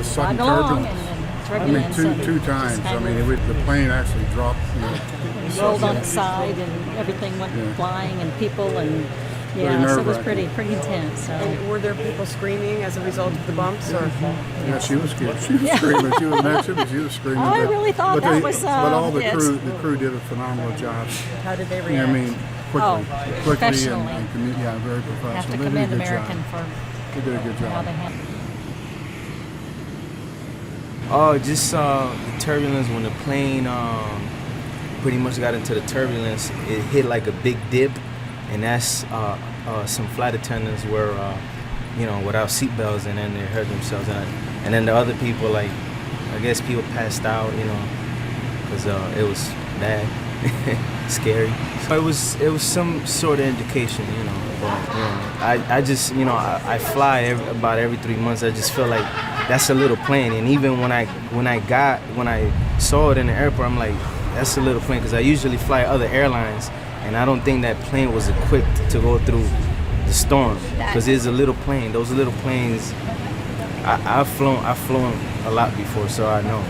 The sudden along turbulence. and then turbulence. Two times. The plane actually dropped. It rolled on its side and everything went flying and people and so it was pretty intense. So. And were there people screaming as a result of the bumps? Or? Yeah, she was scared. She was screaming. She was next to me. She was screaming. I really thought that was. But all the yes. crew did a phenomenal job. How did they react? Yeah, I mean, quickly professionally. and very professional. Have to They did a commend good American job. for They did a good how job. they handled it. Oh, just the turbulence when the plane pretty much got into the turbulence. It hit like a big dip, and that's some flight attendants were, without seatbelts, and then they hurt themselves. And then the other people, like, I guess people passed out, because it was bad, scary. So it was some sort of indication, But I just, I fly about every 3 months. I just feel like that's a little plane. And even when I saw it in the airport, I'm like, that's a little plane, because I usually fly other airlines, and I don't think that plane was equipped to go through the storm, because it's a little plane. Those little planes, I've flown a lot before, so I know.